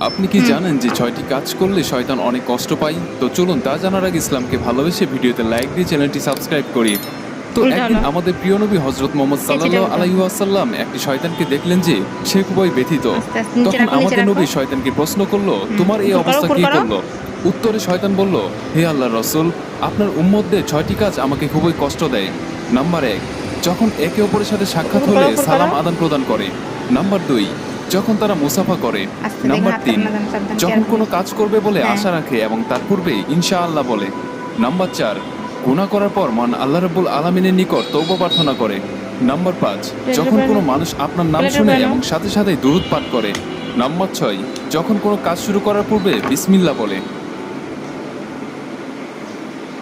আপনি কি জানেন যে 6টি কাজ করলে শয়তান অনেক কষ্ট পায়? তো চলুন তা জানার আগে ইসলামকে ভালোবেসে ভিডিওতে লাইক দিয়ে চ্যানেলটি সাবস্ক্রাইব করি। তো উল্টা একদিন হলো। আমাদের প্রিয় নবী হযরত মুহাম্মদ সাল্লাল্লাহু উল্টো। আলাইহি ওয়াসাল্লাম একটি শয়তানকে দেখলেন যে সে খুবই ব্যথিত। আস্তে আস্তে নিচে তখন রাখো, নিচে আমাদের রাখো। নবী শয়তানকে প্রশ্ন করলো, তোমার এই উপর করো, অবস্থা উপর কে করো। করলো? উত্তরে শয়তান বলল, হে আল্লাহর রাসূল, আপনার উম্মতদের 6টি কাজ আমাকে খুবই কষ্ট দেয়। নাম্বার 1, যখন একে অপরের সাথে সাক্ষাৎ উপর করো, হলে উপর সালাম করো। আদান প্রদান করে। নাম্বার 2, যখন তারা মুসাফা করে। আস্তে দেখো, নাম্বার হাতটা 3, না যেন সাবধানে যখন চেয়ার কোনো উপরে। কাজ করবে বলে হ্যাঁ। আশা রাখে এবং তার পূর্বে ইনশাআল্লাহ বলে। নাম্বার 4, গুনাহ করার পর মহান আল্লাহ রাব্বুল আলামিনের নিকট তওবা প্রার্থনা করে। নাম্বার 5, যখন কোনো মানুষ আপনার নাম প্লেটের শুনে উপরে এবং নাও। সাথে সাথে দুরূদ পাঠ করে। নাম্বার 6, যখন কোনো কাজ শুরু করার পূর্বে বিসমিল্লাহ বলে।